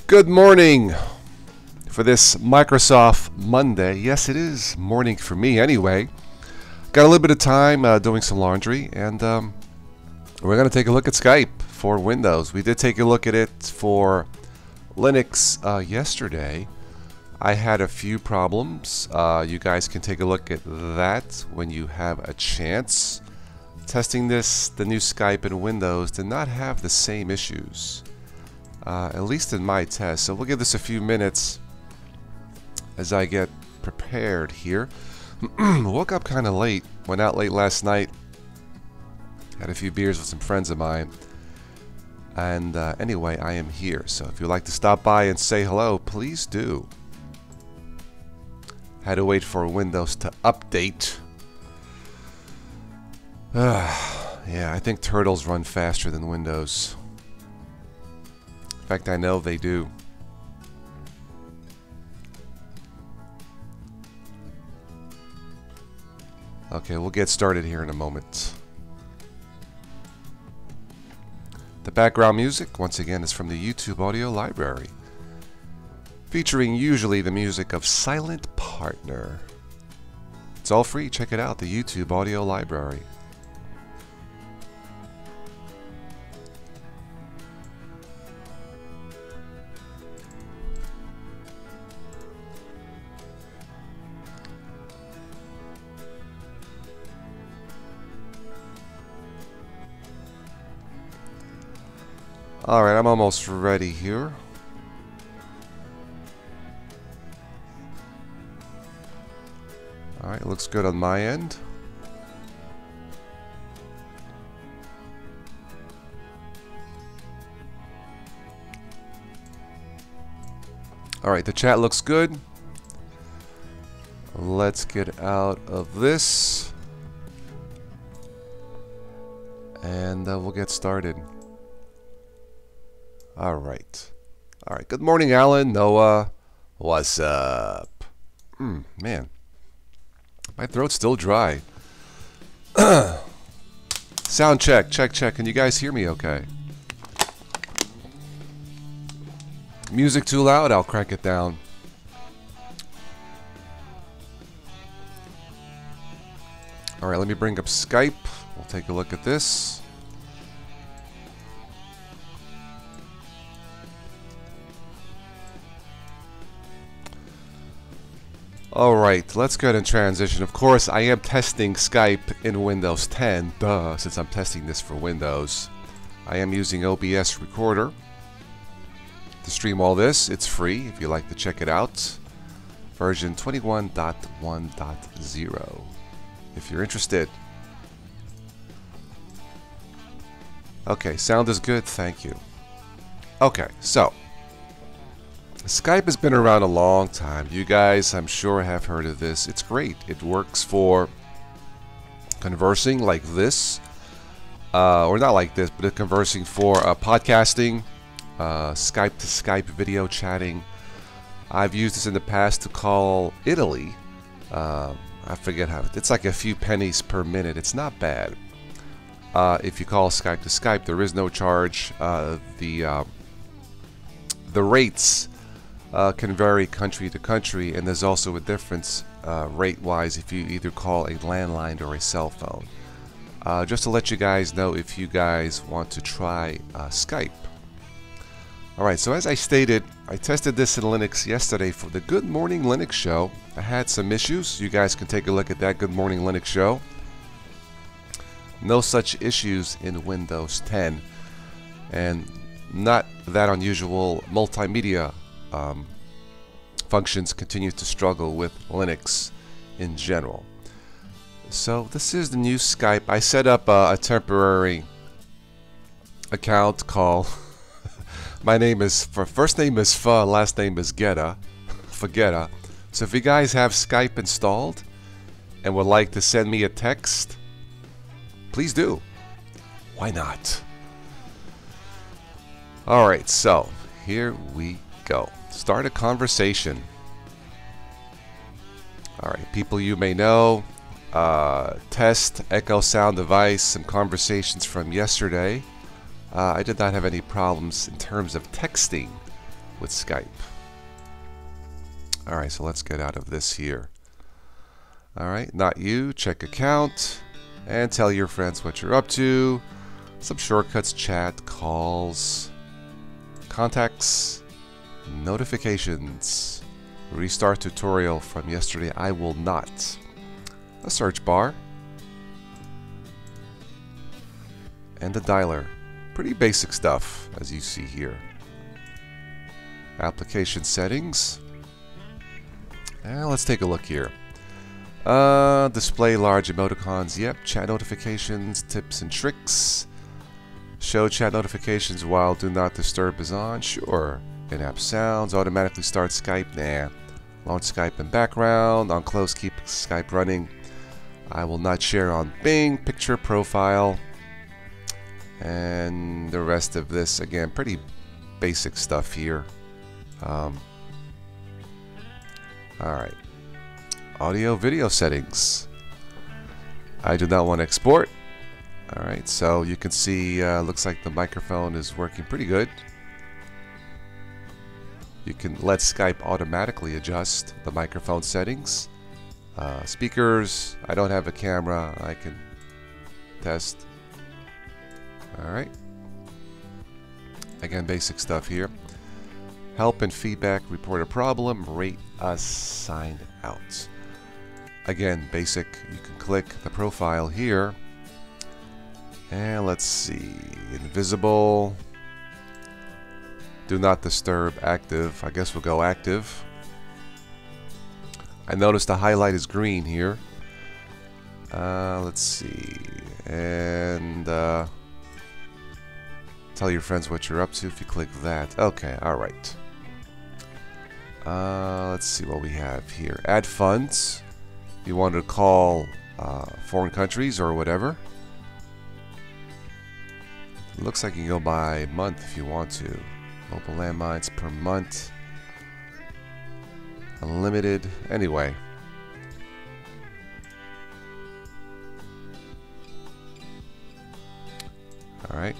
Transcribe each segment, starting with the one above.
Good morning for this Microsoft Monday. Yes, it is morning for me anyway. Got a little bit of time doing some laundry, and we're going to take a look at Skype for Windows. We did take a look at it for Linux yesterday. I had a few problems. You guys can take a look at that when you have a chance. Testing this, the new Skype in Windows did not have the same issues. At least in my test. So we'll give this a few minutes as I get prepared here. Woke up kind of late. Went out late last night. Had a few beers with some friends of mine. And anyway, I am here. So if you'd like to stop by and say hello, please do. Had to wait for Windows to update. Yeah, I think Turtles run faster than Windows. In fact, I know they do. Okay, we'll get started here in a moment. The background music, once again, is from the YouTube audio library, featuring usually the music of Silent Partner. It's all free. Check it out, the YouTube audio library. Alright, I'm almost ready here. Alright, looks good on my end. Alright, the chat looks good. Let's get out of this. And we'll get started. Alright. Alright. Good morning, Alan. Noah. What's up? Man. My throat's still dry. Sound check. Check, check. Can you guys hear me okay? Music too loud? I'll crank it down. Alright, let me bring up Skype. We'll take a look at this. Alright, let's go ahead and transition. Of course, I am testing Skype in Windows 10, since I'm testing this for Windows. I am using OBS Recorder to stream all this. It's free if you'd like to check it out. Version 21.1.0 if you're interested. Okay, sound is good, thank you. Okay, so Skype has been around a long time. You guys, I'm sure, have heard of this. It's great. It works for conversing like this. Or not like this, but conversing for podcasting, Skype to Skype video chatting. I've used this in the past to call Italy. I forget how. It's like a few pennies per minute. It's not bad. If you call Skype to Skype, there is no charge. The rates can vary country to country, and there's also a difference rate-wise if you either call a landline or a cell phone. Just to let you guys know if you guys want to try Skype. Alright, so as I stated, I tested this in Linux yesterday for the Good Morning Linux show. I had some issues. You guys can take a look at that Good Morning Linux show. No such issues in Windows 10. And not that unusual. Multimedia functions continue to struggle with Linux in general. So this is the new Skype. I set up a temporary account called my name is first name is Fuh, last name is Gedda, Fuhgedda. So if you guys have Skype installed and would like to send me a text, please do. Why not? Alright, so here we go. Start a conversation. Alright, people you may know. Test, echo sound device, some conversations from yesterday. I did not have any problems in terms of texting with Skype. Alright, so let's get out of this here. Alright, not you. Check account. And tell your friends what you're up to. Some shortcuts, chat, calls, contacts, notifications. Restart tutorial from yesterday. I will not. A search bar. And a dialer. Pretty basic stuff, as you see here. Application settings. And let's take a look here. Display large emoticons. Yep. Chat notifications, tips and tricks. Show chat notifications while do not disturb is on. Sure. In-app sounds. Automatically start Skype. Nah. Launch Skype in background. On close, keep Skype running. I will not share on Bing. Picture profile. And the rest of this, again, pretty basic stuff here. Alright. Audio video settings. I do not want to export. Alright, so you can see, looks like the microphone is working pretty good. You can let Skype automatically adjust the microphone settings. Speakers, I don't have a camera, I can test. Alright. Again, basic stuff here. Help and feedback, report a problem, rate us, sign out. Again, basic. You can click the profile here. And let's see. Invisible. Do not disturb, active. I guess we'll go active. I noticed the highlight is green here. Let's see. And tell your friends what you're up to if you click that. Okay, alright. Let's see what we have here. Add funds. You want to call foreign countries or whatever. It looks like you can go by month if you want to. Mobile landlines per month. Unlimited. Anyway. Alright.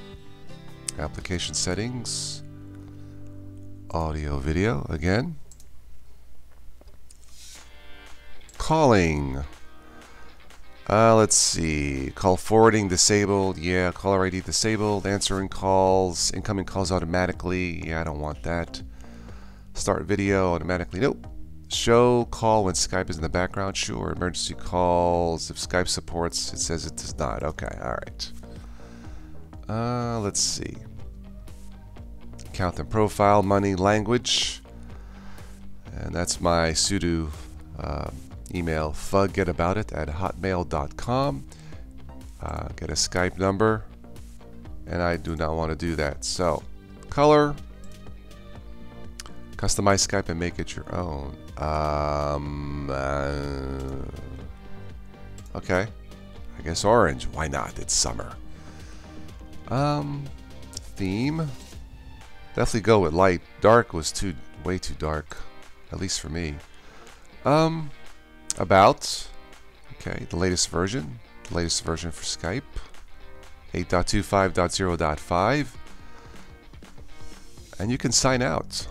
Application settings. Audio video again. Calling. Let's see. Call forwarding disabled. Yeah, caller ID disabled. Answering calls. Incoming calls automatically. Yeah, I don't want that. Start video automatically. Nope. Show call when Skype is in the background. Sure. Emergency calls. If Skype supports, it says it does not. Okay, alright. Let's see. Count and profile, money, language. And that's my sudo email, fuhgeddabouddit@hotmail.com. Get a Skype number. And I do not want to do that. So, color. Customize Skype and make it your own. Okay. I guess orange. Why not? It's summer. Theme. Definitely go with light. Dark was way too dark. At least for me. About. Okay, the latest version. The latest version for Skype. 8.25.0.5. And you can sign out.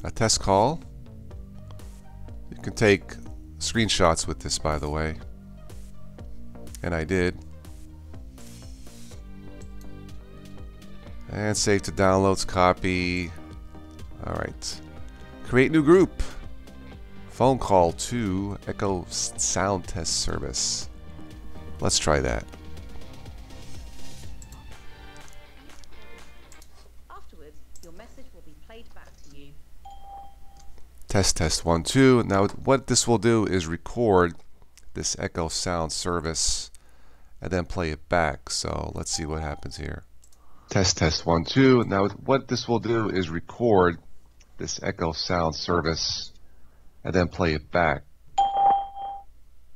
A test call. You can take screenshots with this, by the way. And I did. And save to downloads, copy. Alright. Create new group. Phone call to Echo Sound Test Service. Let's try that. Afterwards, your message will be played back to you. Test 1 2. Now what this will do is record this Echo Sound Service and then play it back. So let's see what happens here. Test 1 2. Now what this will do is record this Echo Sound Service and then play it back.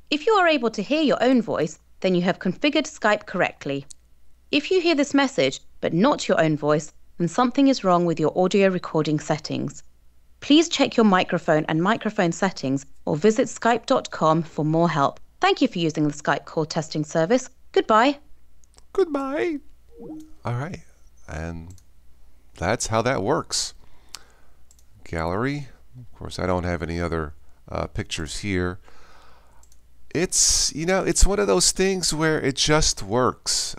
If you are able to hear your own voice, then you have configured Skype correctly. If you hear this message, but not your own voice, then something is wrong with your audio recording settings. Please check your microphone and microphone settings or visit skype.com for more help. Thank you for using the Skype call testing service. Goodbye. Goodbye. All right. And that's how that works. Gallery. Of course, I don't have any other pictures here. It's, it's one of those things where it just works.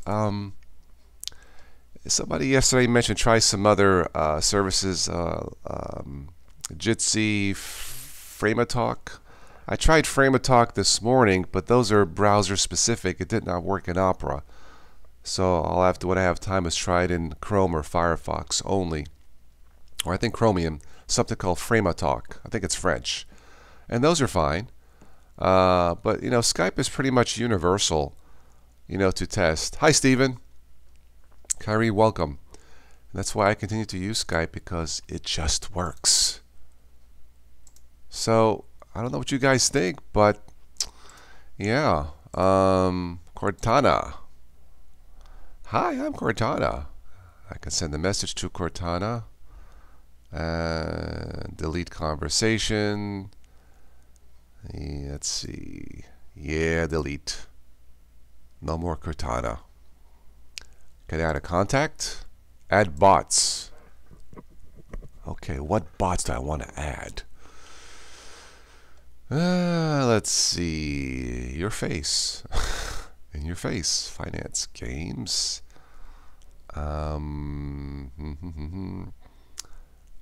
Somebody yesterday mentioned try some other services, Jitsi, Frametalk. I tried Frametalk this morning, but those are browser specific. It did not work in Opera. So I'll have to, when I have time, is try it in Chrome or Firefox only. Or I think Chromium, something called Frametalk. I think it's French. And those are fine. But, Skype is pretty much universal, to test. Hi, Stephen. Kyrie, welcome. And that's why I continue to use Skype, because it just works. So, I don't know what you guys think, but yeah. Cortana. Hi, I'm Cortana. I can send a message to Cortana and delete conversation. Let's see. Yeah, delete. No more Cortana. Can I add a contact? Add bots. Okay, what bots do I want to add? Let's see. Your face. In your face. Finance. Games.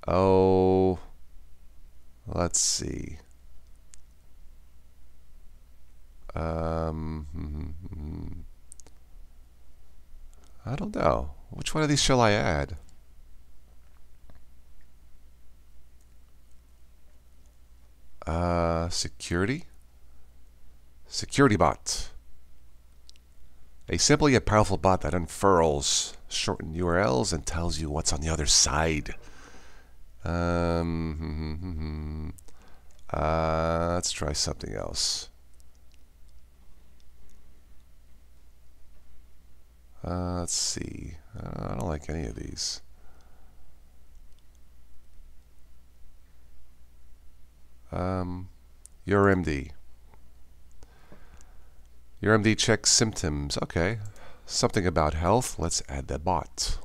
Oh. Let's see. I don't know. Which one of these shall I add? Security? Security bot. A simple yet powerful bot that unfurls shortened URLs and tells you what's on the other side. Let's try something else. Let's see. I don't like any of these. Your MD. Your MD checks symptoms. Okay. Something about health. Let's add the bot.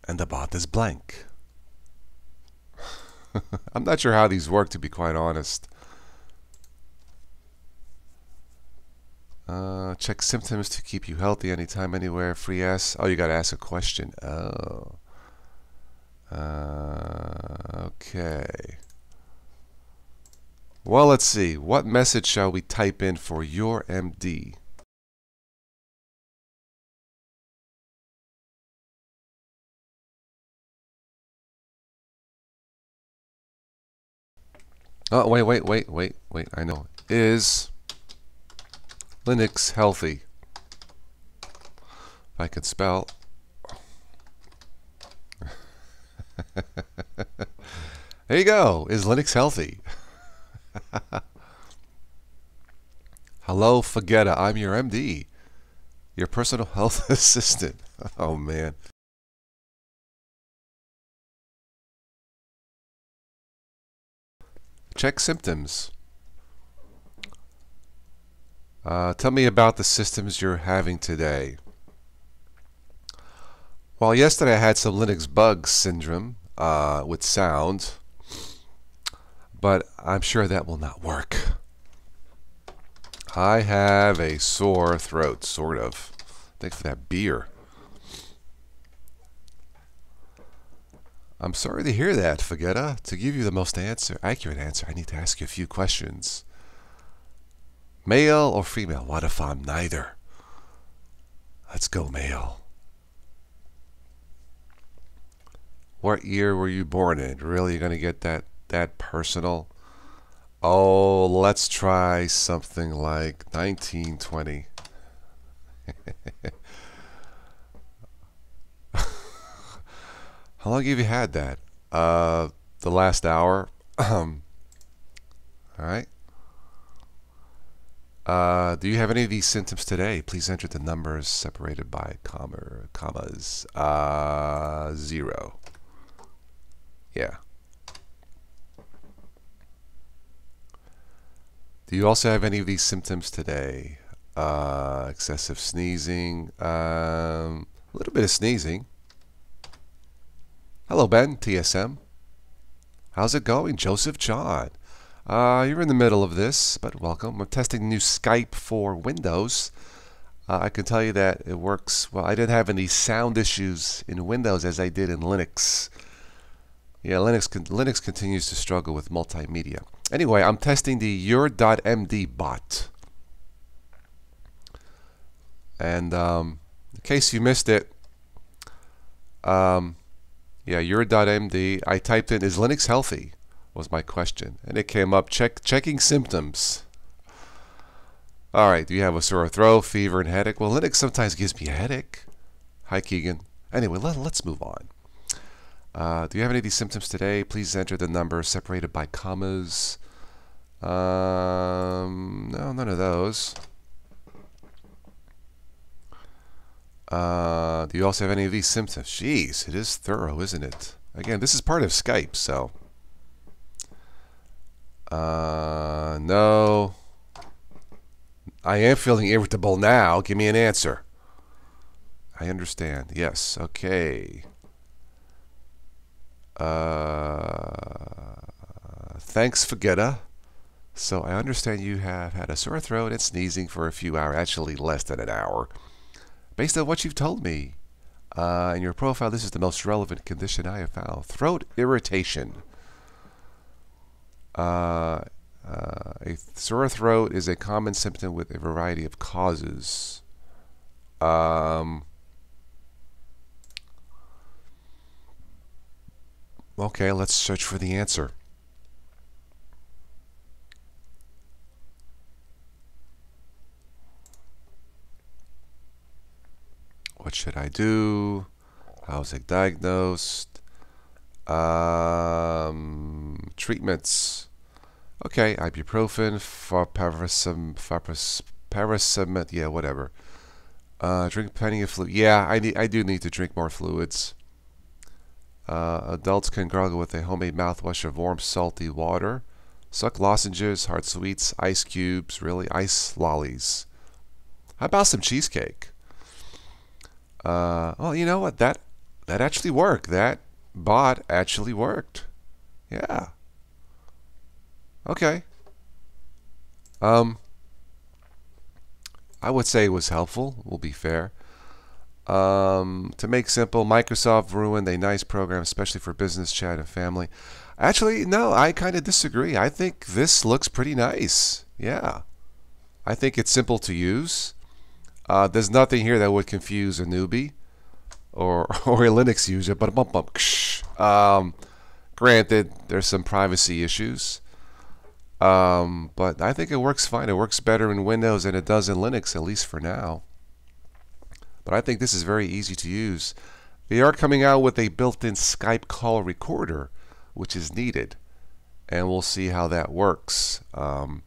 And the bot is blank. I'm not sure how these work, to be quite honest. Check symptoms to keep you healthy anytime, anywhere. Free ask. Oh, you got to ask a question. Oh. Okay. Well, let's see. What message shall we type in for your MD? Oh, wait. I know. Is Linux healthy? If I could spell. There you go. Is Linux healthy? Hello, Fuhgedda. I'm your MD, your personal health assistant. Oh, man. Check symptoms. Tell me about the systems you're having today. Well, yesterday I had some Linux bug syndrome with sound, but I'm sure that will not work. I have a sore throat, sort of. Thanks for that beer. I'm sorry to hear that, Fuhgedda. To give you the most accurate answer, I need to ask you a few questions. Male or female? What if I'm neither? Let's go male. What year were you born in? Really, you're going to get that personal? Oh, let's try something like 1920. How long have you had that? The last hour. All right. Do you have any of these symptoms today? Please enter the numbers separated by commas. 0. Yeah. Do you also have any of these symptoms today? Excessive sneezing. A little bit of sneezing. Hello, Ben, TSM. How's it going? Joseph John. You're in the middle of this, but welcome. I'm testing new Skype for Windows. I can tell you that it works. Well, I didn't have any sound issues in Windows as I did in Linux. Yeah, Linux continues to struggle with multimedia. Anyway, I'm testing the your.md bot. And in case you missed it, yeah, your.md, I typed in, is Linux healthy? Was my question. And it came up, checking symptoms. All right, do you have a sore throat, fever, and headache? Well, Linux sometimes gives me a headache. Hi, Keegan. Anyway, let's move on. Do you have any of these symptoms today? Please enter the number separated by commas. No, none of those. Do you also have any of these symptoms? Jeez, it is thorough, isn't it? Again, this is part of Skype, so. No. I am feeling irritable now. Give me an answer. I understand. Yes. Okay. Thanks, fuhgeddabouddit. So I understand you have had a sore throat and sneezing for a few hours, actually less than an hour. Based on what you've told me in your profile, this is the most relevant condition I have found. Throat irritation. A sore throat is a common symptom with a variety of causes. Okay, let's search for the answer. What should I do? How's it diagnosed? Treatments. Okay, ibuprofen, paracetamol, yeah, whatever. Drink plenty of fluid. Yeah, I do need to drink more fluids. Adults can gargle with a homemade mouthwash of warm, salty water. Suck lozenges, hard sweets, ice cubes, really, ice lollies. How about some cheesecake? Well, you know what? That actually worked. That bot actually worked. Yeah. Okay. I would say it was helpful. We'll be fair. To make simple, Microsoft ruined a nice program, especially for business chat and family. Actually, no, I kind of disagree. I think this looks pretty nice. Yeah. I think it's simple to use. There's nothing here that would confuse a newbie or a Linux user, but granted, there's some privacy issues. But I think it works fine. It works better in Windows than it does in Linux, at least for now. But I think this is very easy to use. They are coming out with a built-in Skype call recorder, which is needed. And we'll see how that works. You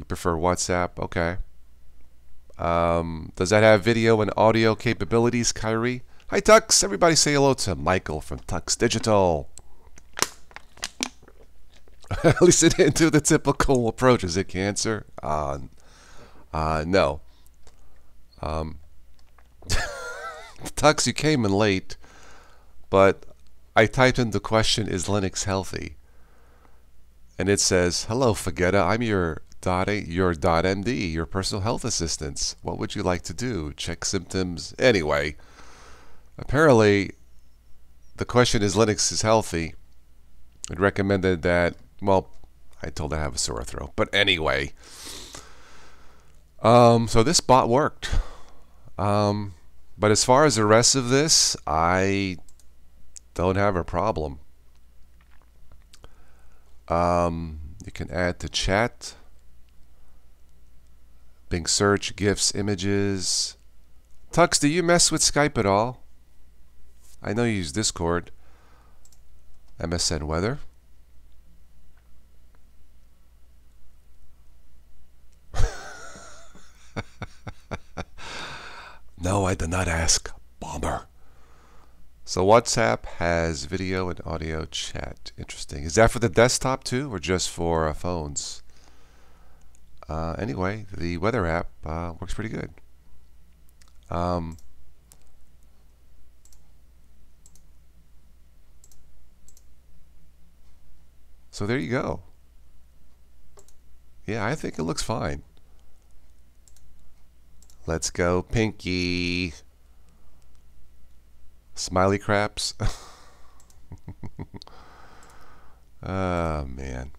prefer WhatsApp? Okay. Does that have video and audio capabilities, Kyrie? Hi, Tux. Everybody say hello to Michael from Tux Digital. At least it didn't do the typical approach. Is it cancer? No. Tux, you came in late, but I typed in the question, is Linux healthy? And it says, hello, fuhgeddabouddit. I'm your .md, your personal health assistant. What would you like to do? Check symptoms? Anyway, apparently the question is Linux is healthy. It recommended that, well, I told I have a sore throat. But anyway, so this bot worked. But as far as the rest of this, I don't have a problem. You can add to chat, Bing search, GIFs, images. Tux, do you mess with Skype at all? I know you use Discord. MSN weather. No, I did not ask. Bomber. So WhatsApp has video and audio chat. Interesting. Is that for the desktop too, or just for phones? Anyway, the weather app works pretty good. So there you go. Yeah, I think it looks fine. Let's go, Pinky. Smiley craps. Oh man.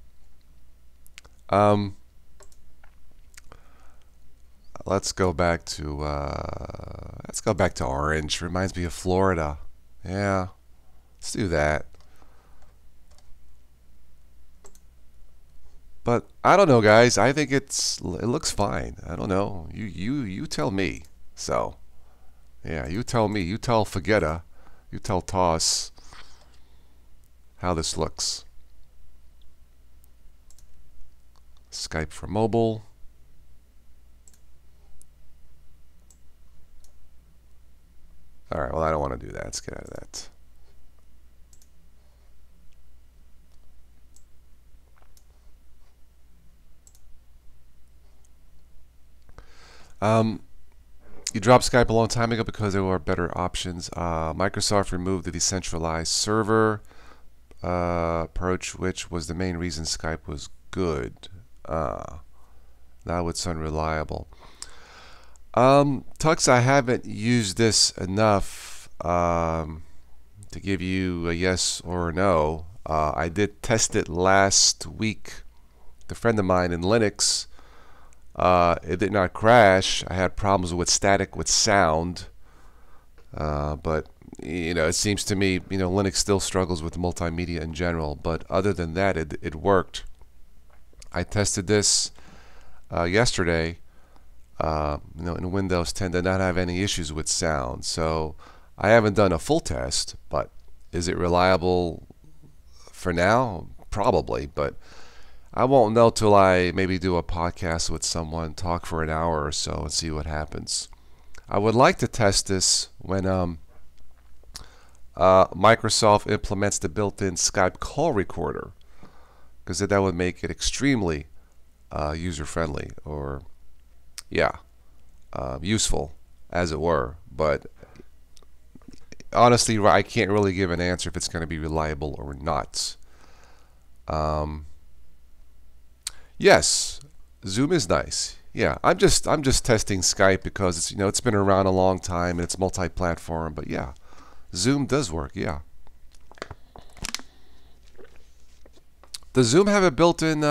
Let's go back to orange. Reminds me of Florida. Yeah, let's do that. But I don't know, guys. I think it looks fine. I don't know. You tell me. So, yeah, you tell me. You tell Fuhgedda. You tell Toss how this looks. Skype for mobile. All right. Well, I don't want to do that. Let's get out of that. You dropped Skype a long time ago because there were better options. Microsoft removed the decentralized server approach, which was the main reason Skype was good. Now it's unreliable. Tux, I haven't used this enough to give you a yes or a no. I did test it last week. A friend of mine in Linux. It did not crash. I had problems with static with sound, but it seems to me Linux still struggles with multimedia in general. But other than that, it worked. I tested this yesterday. In Windows 10 did not have any issues with sound. So I haven't done a full test, but is it reliable for now? Probably, but I won't know till I maybe do a podcast with someone, talk for an hour or so, and see what happens. I would like to test this when Microsoft implements the built-in Skype call recorder, because that would make it extremely user-friendly, or useful, as it were. But honestly, I can't really give an answer if it's going to be reliable or not. Yes, Zoom is nice. Yeah, I'm just testing Skype because it's been around a long time and it's multi-platform. But yeah, Zoom does work. Yeah. Does Zoom have a built-in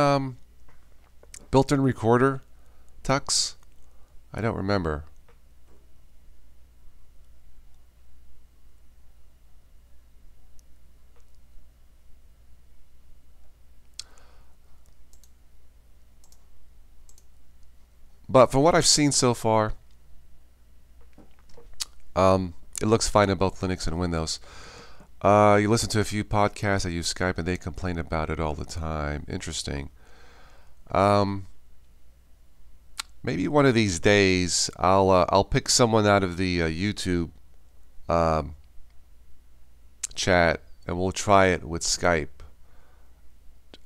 recorder, Tux? I don't remember. But from what I've seen so far, it looks fine in both Linux and Windows. You listen to a few podcasts that use Skype and they complain about it all the time. Interesting. Maybe one of these days I'll pick someone out of the YouTube chat and we'll try it with Skype.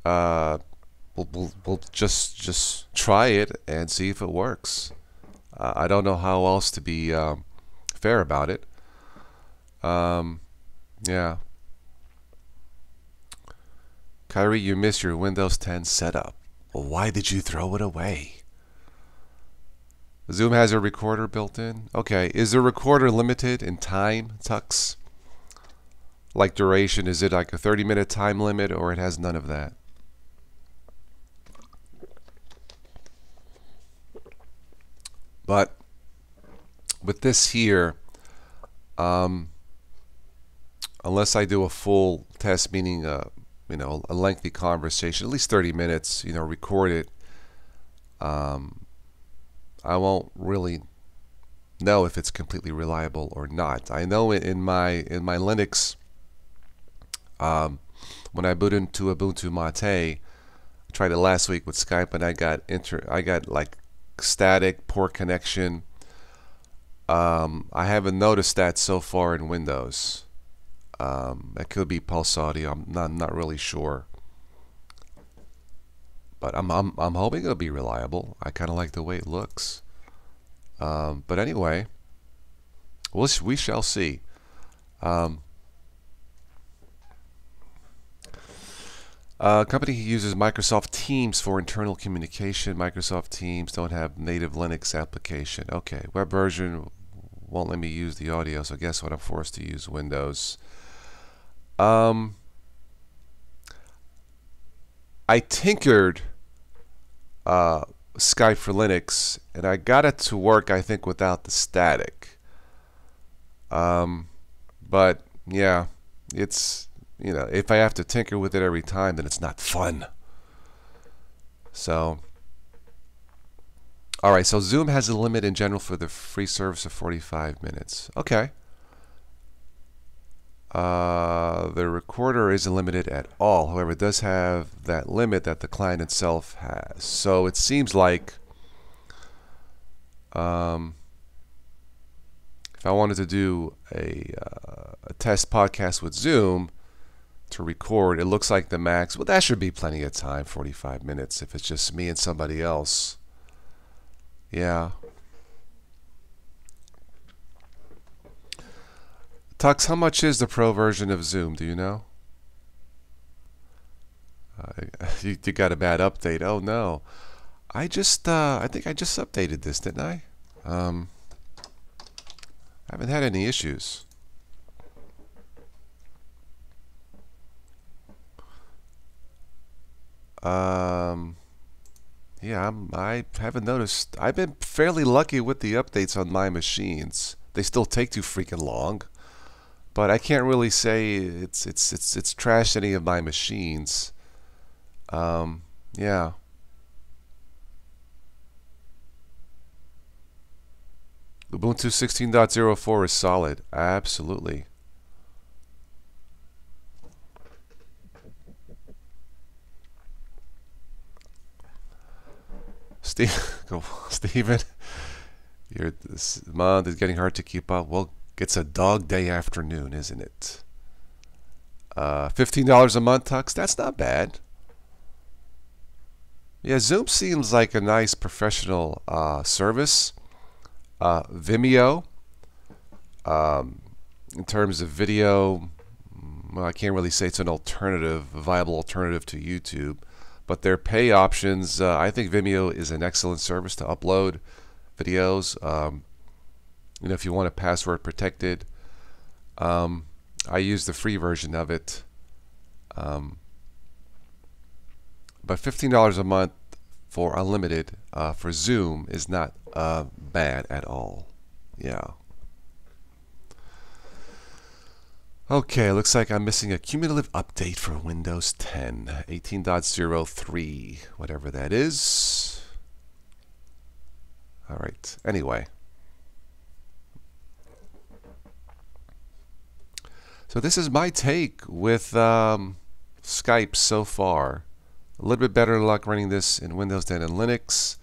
We'll just try it and see if it works. I don't know how else to be fair about it. Yeah. Kyrie, you missed your Windows 10 setup. Well, why did you throw it away? Zoom has a recorder built in. Okay, is the recorder limited in time, Tux? Like duration, is it like a 30-minute time limit, or it has none of that? But with this here, unless I do a full test, meaning a lengthy conversation, at least 30 minutes, record it, I won't really know if it's completely reliable or not. I know in my Linux, when I boot into Ubuntu Mate, I tried it last week with Skype, and I got like static, poor connection. I haven't noticed that so far in Windows. That could be Pulse Audio. I'm not really sure. but I'm hoping it'll be reliable. I kind of like the way it looks. But anyway, we shall see. Company uses Microsoft Teams for internal communication. Microsoft Teams don't have native Linux application. Okay, web version won't let me use the audio, so guess what? I'm forced to use Windows. I tinkered Skype for Linux, and I got it to work, I think, without the static. But yeah, it's, you know, if I have to tinker with it every time, then it's not fun. So, all right, so Zoom has a limit in general for the free service of 45 minutes. Okay. The recorder isn't limited at all. However, it does have that limit that the client itself has. So it seems like if I wanted to do a test podcast with Zoom to record, it looks like the max, well, that should be plenty of time, 45 minutes, if it's just me and somebody else. Yeah. Tux, how much is the pro version of Zoom? Do you know? You got a bad update. Oh no. I think I just updated this, didn't I? I haven't had any issues. Yeah, I haven't noticed. I've been fairly lucky with the updates on my machines. They still take too freaking long, but I can't really say it's trashed any of my machines. Yeah. Ubuntu 16.04 is solid. Absolutely. Steven, this month is getting hard to keep up. Well, it's a dog day afternoon, isn't it? $15 a month, Tux? That's not bad. Yeah, Zoom seems like a nice professional service. Vimeo, in terms of video, well, I can't really say it's an alternative, a viable alternative to YouTube. But their pay options, I think Vimeo is an excellent service to upload videos. You know, if you want it password protected, I use the free version of it. But $15 a month for unlimited for Zoom is not bad at all. Yeah. Okay, looks like I'm missing a cumulative update for Windows 10, 18.03, whatever that is. All right, anyway. So this is my take with Skype so far. A little bit better luck running this in Windows 10 and Linux.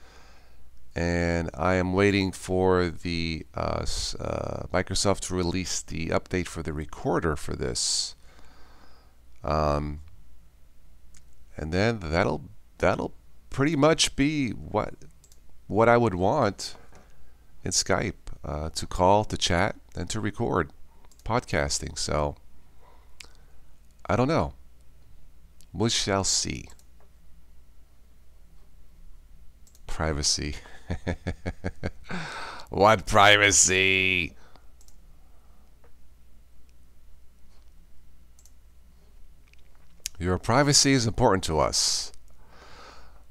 And I am waiting for the Microsoft to release the update for the recorder for this, and then that'll pretty much be what I would want in Skype, to call, to chat, and to record podcasting. So I don't know. We shall see. Privacy. What privacy? Your privacy is important to us.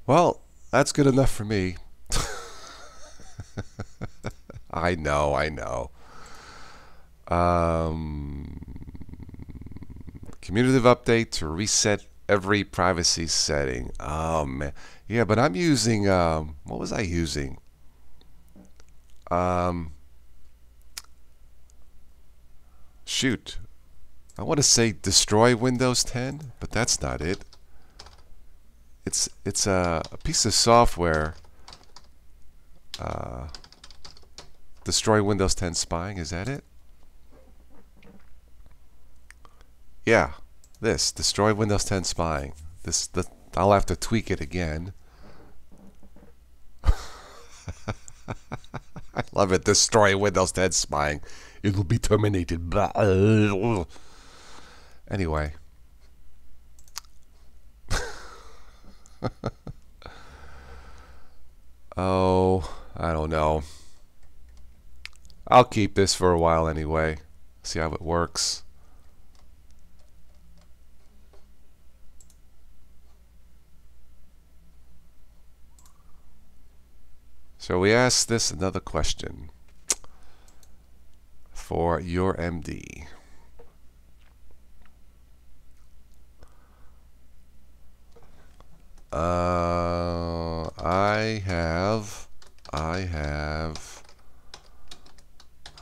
Well, that's good enough for me. I know. Commutative update to reset every privacy setting. Oh man. Yeah, but I'm using, what was I using? Shoot. I want to say destroy Windows 10, but that's not it. It's a piece of software. Destroy Windows 10 spying, is that it? Yeah, this, destroy Windows 10 spying. The I'll have to tweak it again. I love it. Destroy Windows 10 spying. It will be terminated. Anyway. Oh, I don't know. I'll keep this for a while anyway. See how it works. So we ask this another question for your MD.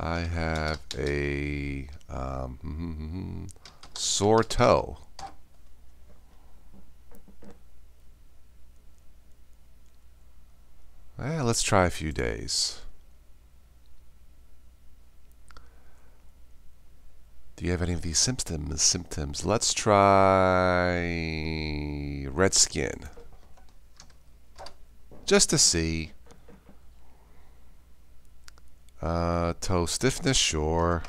I have a sore toe. Let's try a few days. Do you have any of these symptoms? Let's try red skin. Just to see. Toe stiffness, sure.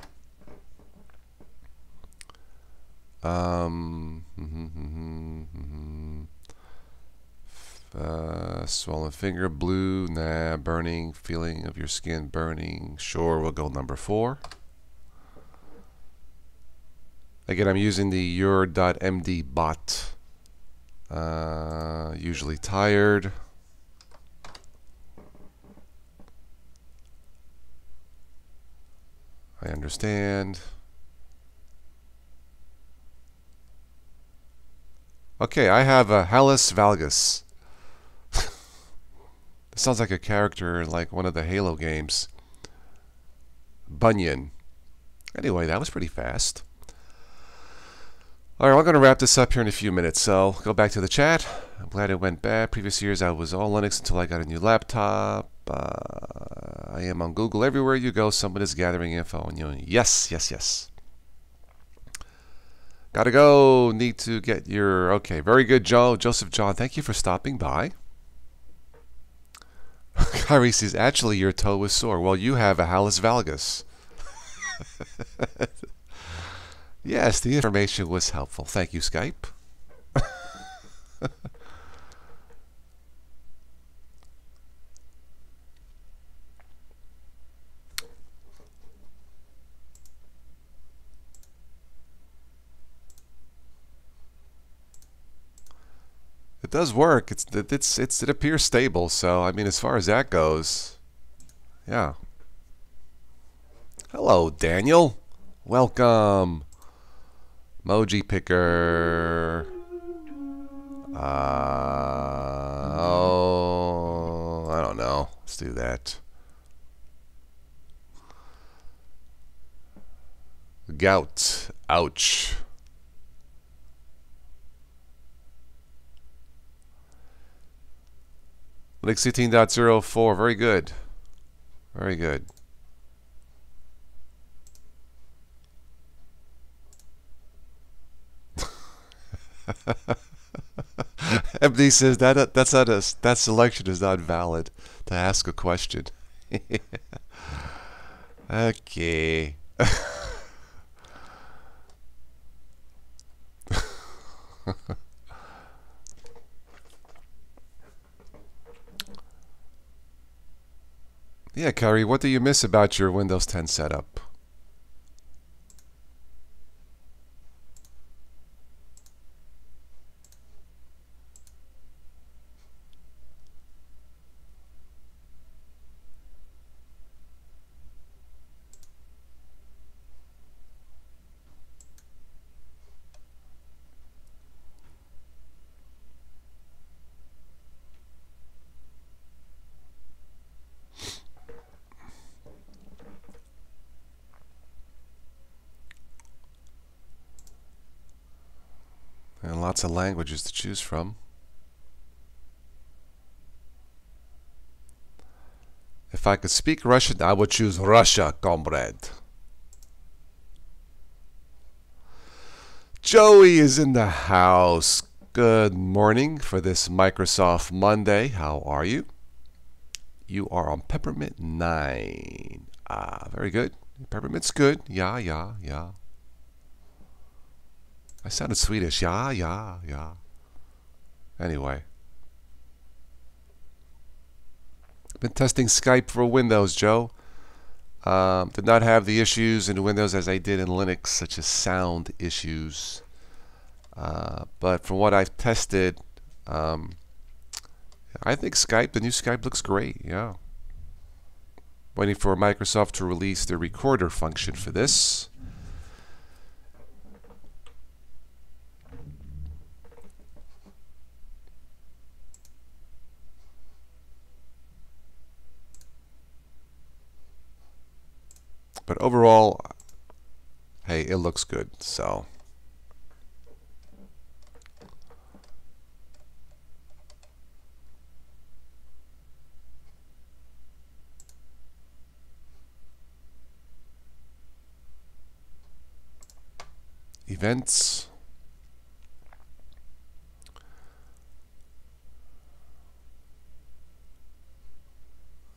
Swollen finger, blue, nah. Burning, feeling of your skin burning, sure. We'll go number 4. Again, I'm using the your.md bot. Usually tired. I understand. Okay, I have a Halus valgus. It sounds like a character in like one of the Halo games. Bunyan. Anyway, that was pretty fast. Alright, we're going to wrap this up here in a few minutes, so go back to the chat. I'm glad it went bad. Previous years I was all Linux until I got a new laptop. I am on Google. Everywhere you go, someone is gathering info on you. Yes. Gotta go. Need to get your... Okay, very good, Joseph John. Thank you for stopping by. Kyrie says, actually, your toe is sore. Well, you have a Halus valgus. Yes, the information was helpful. Thank you, Skype. It does work. It appears stable. So I mean, as far as that goes, yeah. Hello, Daniel. Welcome. Emoji picker. Oh, I don't know. Let's do that. Gout. Ouch. Linux 18.04. Very good. Very good. MD says that selection is not valid to ask a question. Okay. Yeah, Kyrie, what do you miss about your Windows 10 setup? And lots of languages to choose from. If I could speak Russian, I would choose Russia, comrade. Joey is in the house. Good morning for this Microsoft Monday. How are you? You are on Peppermint 9. Very good. Peppermint's good. Yeah, yeah, yeah. I sounded Swedish. Yeah, yeah, yeah. Anyway. Been testing Skype for Windows, Joe. Did not have the issues in Windows as I did in Linux, such as sound issues. But from what I've tested, I think the new Skype looks great, yeah. Waiting for Microsoft to release the recorder function for this. But overall, hey, it looks good, so. Events.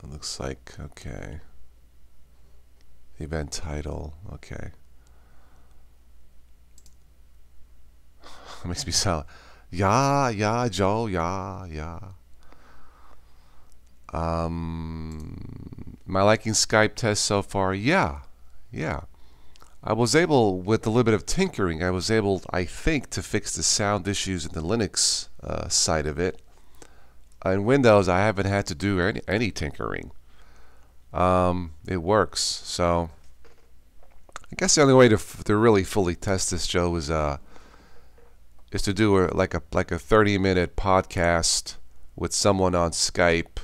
It looks like, okay. Event title, okay. Makes me sound, yeah, yeah, Joe, yeah, yeah. Am I liking Skype test so far? Yeah, yeah. I was able, with a little bit of tinkering, I was able, I think, to fix the sound issues in the Linux side of it. In Windows, I haven't had to do any tinkering. It works. So I guess the only way to really fully test this, Joe, is to do like a 30-minute podcast with someone on Skype,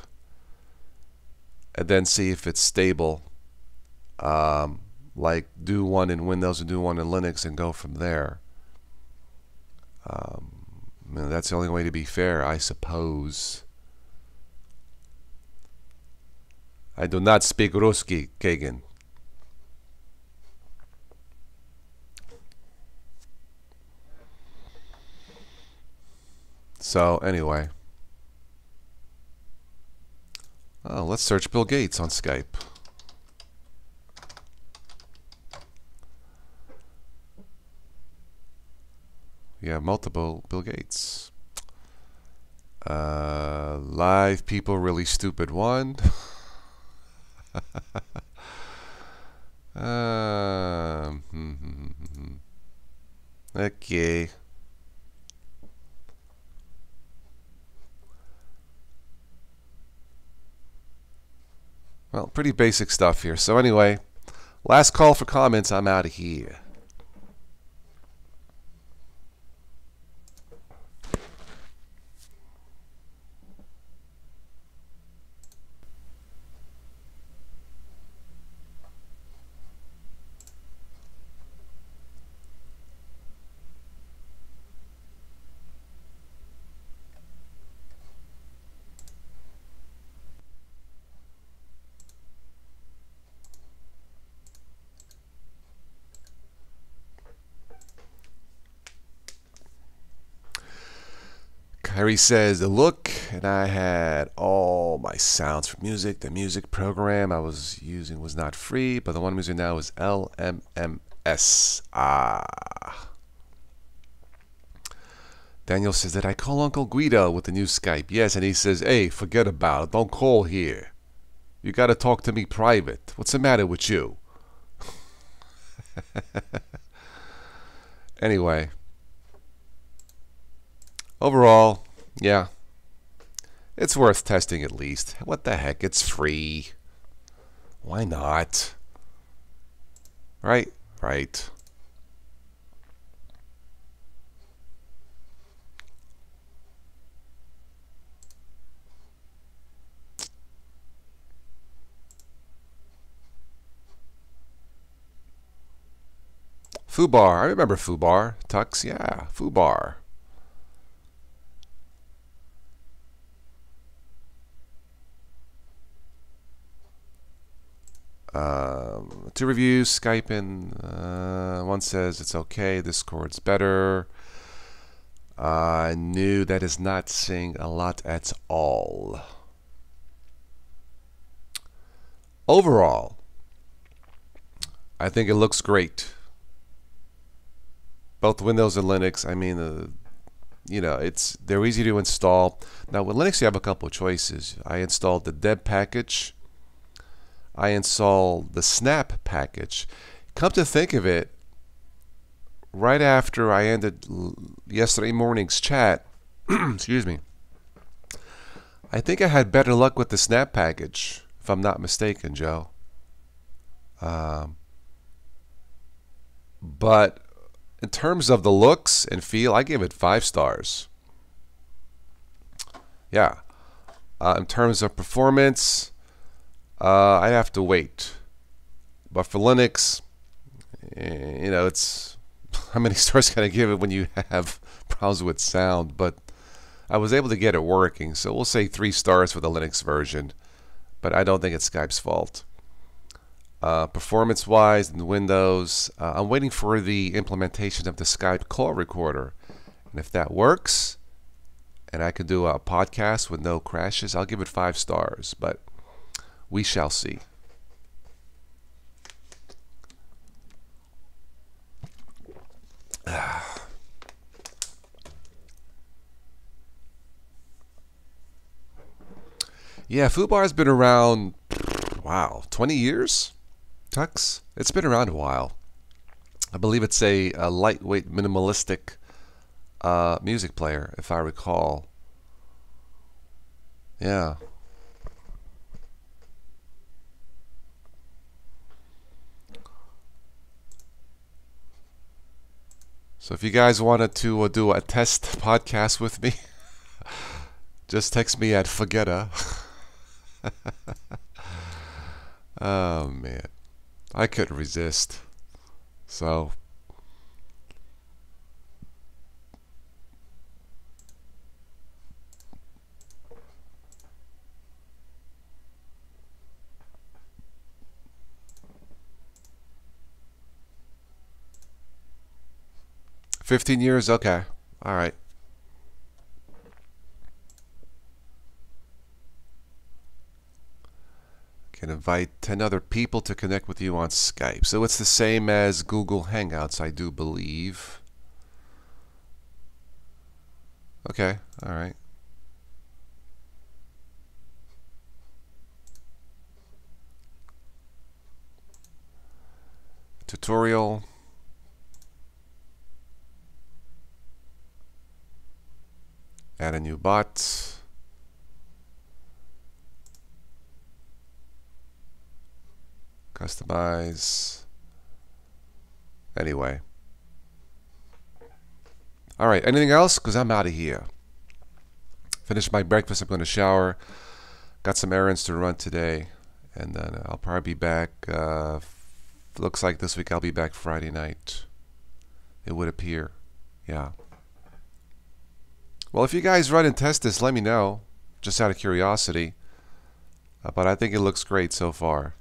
and then see if it's stable. Like do one in Windows and do one in Linux and go from there. That's the only way to be fair, I suppose. I do not speak Ruski, Kagan. So anyway, let's search Bill Gates on Skype. We have multiple Bill Gates. Live people really stupid one. Okay. Well, pretty basic stuff here. So anyway, last call for comments. I'm out of here. Harry says, look, and I had all my sounds for music. The music program I was using was not free, but the one I'm using now is LMMS. Daniel says that I call Uncle Guido with the new Skype. Yes, and he says, hey, forget about it. Don't call here. You got to talk to me private. What's the matter with you? Anyway. Overall, yeah, it's worth testing at least. What the heck? It's free. Why not? Right? Right. Fubar. I remember Fubar. Tux, yeah, Fubar. Two reviews, Skype, and one says it's okay, Discord's better. No, that is not saying a lot at all. Overall, I think it looks great. Both Windows and Linux. I mean, they're easy to install. Now with Linux, you have a couple of choices. I installed the deb package. I installed the snap package. Come to think of it, right after I ended yesterday morning's chat, excuse me, I think I had better luck with the snap package, if I'm not mistaken, Joe. But in terms of the looks and feel, I give it 5 stars. Yeah. In terms of performance, I'd have to wait. But for Linux, it's how many stars can I give it when you have problems with sound? But I was able to get it working, so we'll say 3 stars for the Linux version. But I don't think it's Skype's fault. Performance-wise in Windows, I'm waiting for the implementation of the Skype call recorder. And if that works, and I can do a podcast with no crashes, I'll give it 5 stars. But we shall see. Yeah, Foobar's been around, wow, 20 years? Tux? It's been around a while. I believe it's a lightweight, minimalistic music player, if I recall. Yeah. So if you guys wanted to do a test podcast with me, just text me at fuhgedda. Oh man, I couldn't resist. So $15 years, okay, all right. Can invite 10 other people to connect with you on Skype. So it's the same as Google Hangouts, I do believe. Okay, all right. Tutorial. Add a new bot. Customize. Anyway. All right, anything else? Because I'm out of here. Finished my breakfast. I'm going to shower. Got some errands to run today. And then I'll probably be back. Looks like this week I'll be back Friday night. It would appear. Yeah. Well, if you guys run and test this, let me know. Just out of curiosity. But I think it looks great so far.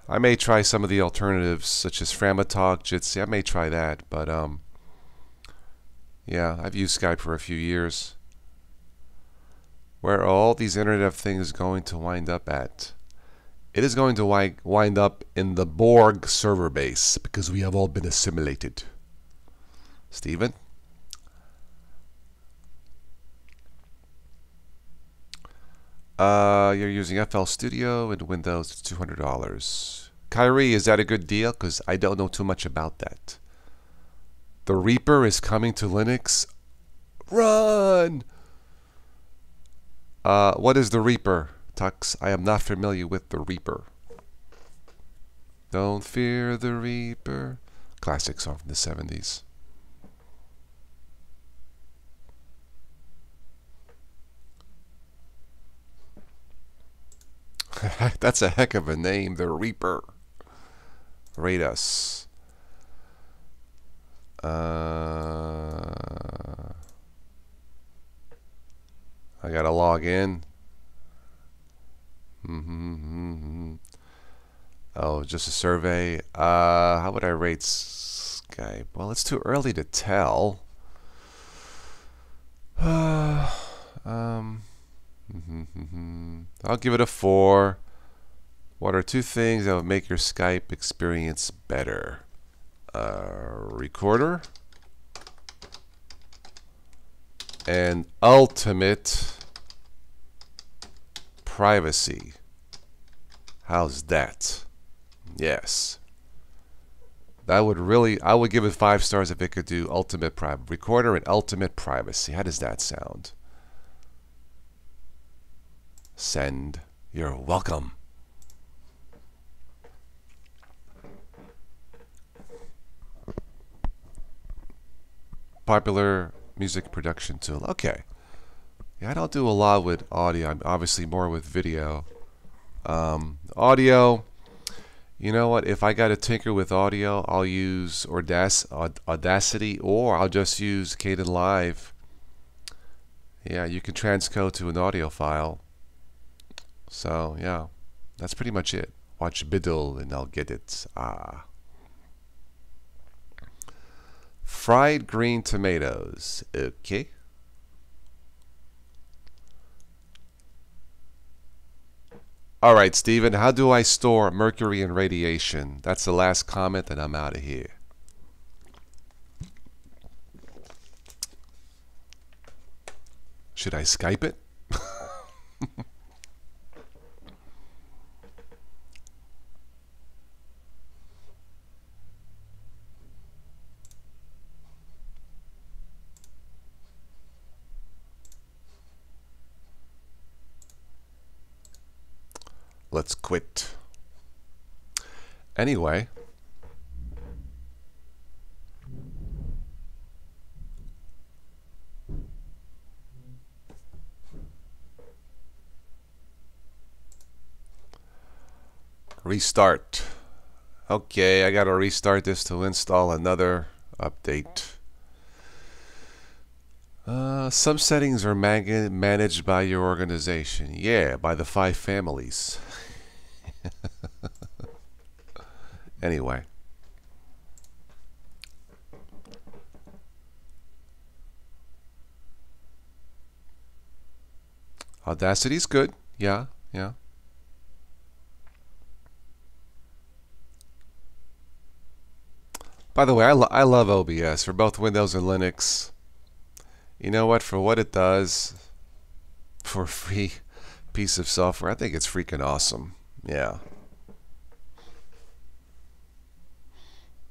I may try some of the alternatives, such as Framatalk, Jitsi. I may try that, but yeah, I've used Skype for a few years. Where are all these Internet of Things going to wind up at? It is going to wind up in the Borg server base, because we have all been assimilated. Steven? You're using FL Studio and Windows. It's $200. Kyrie, is that a good deal? Because I don't know too much about that. The Reaper is coming to Linux. Run! What is the Reaper, Tux? I am not familiar with the Reaper. Don't fear the Reaper. Classic song from the 70s. That's a heck of a name, the Reaper. Rate us. I gotta log in. Oh, just a survey. How would I rate Skype? Well, it's too early to tell. I'll give it a 4. What are 2 things that would make your Skype experience better? Recorder and ultimate privacy. How's that? Yes. That would really, I would give it 5 stars if it could do ultimate recorder and ultimate privacy. How does that sound? Send. You're welcome. Popular music production tool. Okay. Yeah, I don't do a lot with audio. I'm obviously more with video. Audio, you know what? If I got to tinker with audio, I'll use Audacity, or I'll just use Kdenlive. Yeah, you can transcode to an audio file. So, yeah, that's pretty much it. Watch Biddle and I'll get it. Fried green tomatoes. Okay. All right, Stephen, how do I store mercury and radiation? That's the last comment and I'm out of here. Should I Skype it? Let's quit. Anyway, restart. Okay, I gotta restart this to install another update. Some settings are managed by your organization. Yeah, by the 5 families. Anyway. Audacity's good. Yeah, yeah. By the way, I love OBS for both Windows and Linux. You know what? For what it does, for a free piece of software, I think it's freaking awesome. Yeah.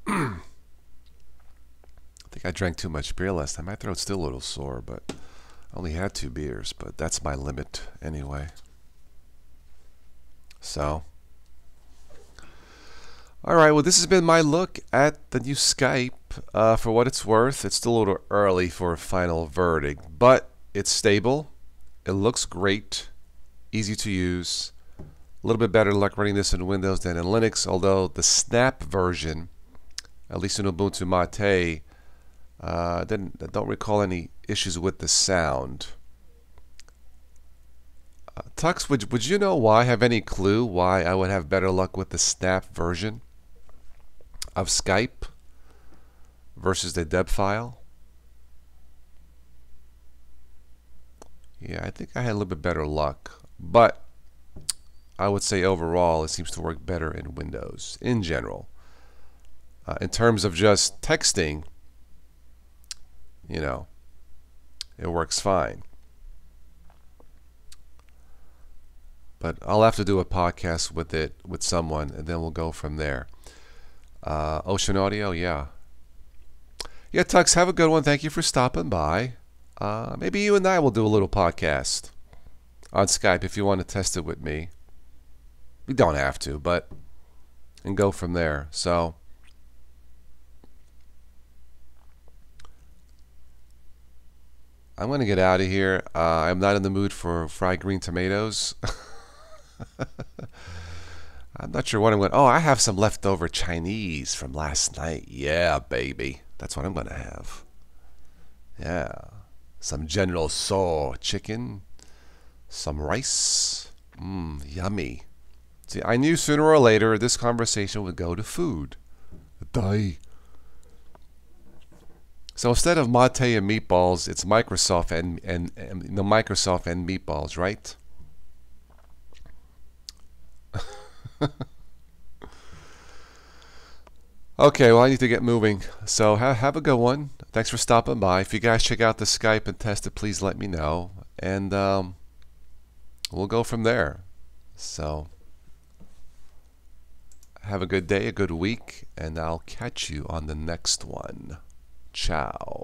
I think I drank too much beer last time. My throat's still a little sore, but I only had 2 beers, but that's my limit anyway. So, all right, well, this has been my look at the new Skype. For what it's worth, it's still a little early for a final verdict, but it's stable. It looks great, easy to use. A little bit better luck running this in Windows than in Linux, although the Snap version, at least in Ubuntu Mate, I don't recall any issues with the sound. Tux, would you know why? Have any clue why I would have better luck with the Snap version of Skype versus the deb file? Yeah, I think I had a little bit better luck, but I would say overall it seems to work better in Windows in general. In terms of just texting, you know, it works fine. But I'll have to do a podcast with it with someone, and then we'll go from there. Ocean Audio, yeah. Yeah, Tux, have a good one. Thank you for stopping by. Maybe you and I will do a little podcast on Skype if you want to test it with me. We don't have to, but and go from there. So I'm going to get out of here. I'm not in the mood for fried green tomatoes. I'm not sure what I'm going to... Oh, I have some leftover Chinese from last night. Yeah, baby. That's what I'm going to have. Yeah. Some General Tso chicken. Some rice. Yummy. See, I knew sooner or later this conversation would go to food. Die. So instead of mate and meatballs, it's Microsoft and the Microsoft and meatballs, right? Okay, well, I need to get moving. So have a good one. Thanks for stopping by. If you guys check out the Skype and test it, please let me know. And we'll go from there. So have a good day, a good week, and I'll catch you on the next one. Ciao.